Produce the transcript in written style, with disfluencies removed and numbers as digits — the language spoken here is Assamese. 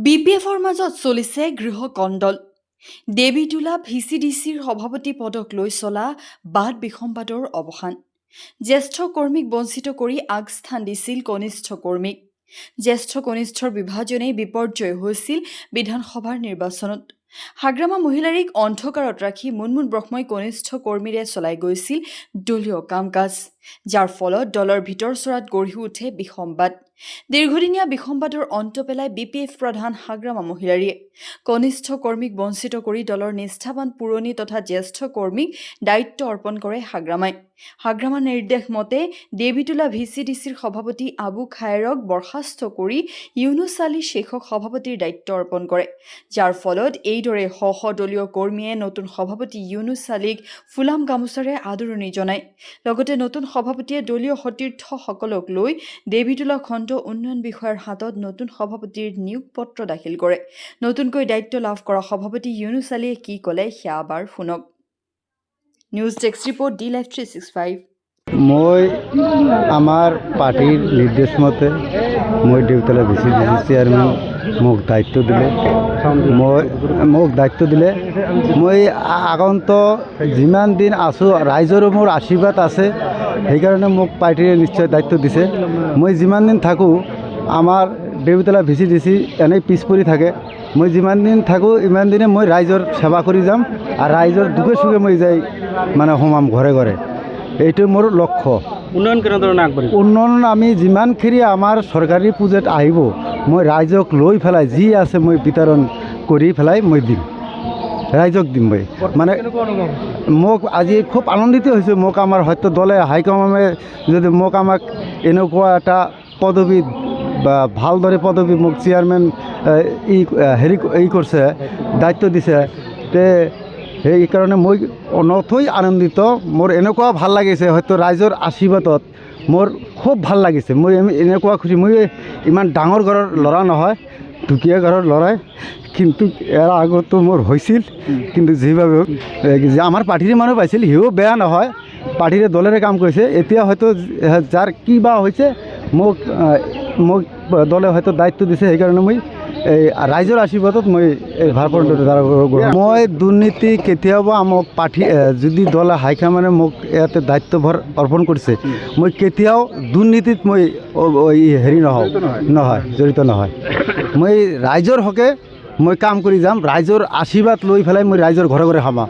বিপিএফৰ মাজত চলিছে গৃহ কণ্ডল। দেৱীতোলা ভিচিডিচিৰ সভাপতি পদক লৈ চলা বাদ বিসম্বাদৰ অৱসান। জ্যেষ্ঠ কৰ্মীক বঞ্চিত কৰি আগস্থান দিছিল কনিষ্ঠ কৰ্মীক। জ্যেষ্ঠ কনিষ্ঠৰ বিভাজনেই বিপৰ্যয় হৈছিল বিধানসভাৰ নিৰ্বাচনত। হাগ্ৰামা মহিলাৰীক অন্ধকাৰত ৰাখি মুনমুন ব্ৰহ্মই কনিষ্ঠ কৰ্মীৰে চলাই গৈছিল দলীয় কাম কাজ, যাৰ ফলত দলৰ ভিতৰচৰাত গঢ়ি উঠে বিসম্বাদ। দীৰ্ঘদিনীয়া বিসম্বাদৰ অন্ত পেলাই বিপিএফ প্ৰধান হাগ্ৰামা মহিলাৰীয়ে কনিষ্ঠ কৰ্মীক বঞ্চিত কৰি দলৰ নিষ্ঠাবান পুৰণি তথা জ্যেষ্ঠ কৰ্মীক দায়িত্ব অৰ্পণ কৰে হাগ্ৰামাই। হাগ্ৰামা নিৰ্দেশ মতে দেৱীতোলা ভিচিডিচিৰ সভাপতি আবু খায়েৰক বৰ্খাস্ত কৰি ইউনুছ আলী শ্বেখক সভাপতিৰ দায়িত্ব অৰ্পণ কৰে, যাৰ ফলত এইদৰে শ শ দলীয় কৰ্মীয়ে নতুন সভাপতি ইউনুছ আলীক ফুলাম গামোচাৰে আদৰণি জনায়। লগতে নতুন সভাপতিয়ে দলীয় সতীৰ্থসকলক লৈ দেৱীতোলা খণ্ড উন্নয়ন বিষয়াৰ হাতত নতুন সভাপতিৰ নিয়োগ পত্ৰ দাখিল কৰে। নতুনকৈ দায়িত্ব লাভ কৰা সভাপতি ইউনুছ আলীয়ে কি ক'লে সেয়া এবাৰ শুনক। News desk report DLive 365। মই আমাৰ পাৰ্টিৰ নিৰ্দেশ মতে মই দেৱীতোলা ভিচিডিচি চেয়াৰমেন মোক দায়িত্ব দিলে মই আগন্ত যিমান দিন আছোঁ ৰাইজৰো মোৰ আশীৰ্বাদ আছে, সেইকাৰণে মোক পাৰ্টিয়ে নিশ্চয় দায়িত্ব দিছে। মই যিমান দিন থাকোঁ আমাৰ দেৱীতোলা ভিচিডিচি এনেই পিছ পৰি থাকে। মই যিমান দিন থাকোঁ ইমান দিনে মই ৰাইজৰ সেৱা কৰি যাম আৰু ৰাইজৰ দুখে সুখে মই যাই মানে সোমাম ঘৰে ঘৰে। এইটো মোৰ লক্ষ্য। উন্নয়ন কেনেধৰণে আগবাঢ়িব? উন্নয়ন আমি যিমানখিনি আমাৰ চৰকাৰী পুজত আহিব মই ৰাইজক লৈ পেলাই যি আছে মই বিতৰণ কৰি পেলাই মই দিম, ৰাইজক দিম। মই মানে মোক আজি খুব আনন্দিত হৈছোঁ। মোক আমাৰ হয়তো দলে হাইকমাণ্ডে যদি আমাক এনেকুৱা এটা পদবী বা ভালদৰে পদবী মোক চেয়াৰমেন কৰিছে, দায়িত্ব দিছে, তে সেইকাৰণে মই নথৈ আনন্দিত। মোৰ এনেকুৱা ভাল লাগিছে, হয়তো ৰাইজৰ আশীৰ্বাদত মোৰ খুব ভাল লাগিছে। মই এনেকুৱা খুশি। মই ইমান ডাঙৰ ঘৰৰ ল'ৰা নহয়, দুখীয়া ঘৰৰ ল'ৰাই, কিন্তু ইয়াৰ আগতো মোৰ হৈছিল। কিন্তু যিভাৱে আমাৰ পাৰ্টিৰে মানুহ পাইছিল সিও বেয়া নহয়, পাৰ্টিৰে দলেৰে কাম কৰিছে। এতিয়া হয়তো যাৰ কিবা হৈছে মোক দলে হয়তো দায়িত্ব দিছে, সেইকাৰণে মই ৰাইজৰ আশীৰ্বাদত মই মই দুৰ্নীতি কেতিয়াবা মোক পাৰ্টি যদি দলে হাইকমাণ্ডে মোক ইয়াতে দায়িত্বভাৰ অৰ্পণ কৰিছে, মই কেতিয়াও দুৰ্নীতিত মই জড়িত নহয়। মই ৰাইজৰ হকে মই কাম কৰি যাম, ৰাইজৰ আশীৰ্বাদ লৈ পেলাই মই ৰাইজৰ ঘৰে ঘৰে সোমাম।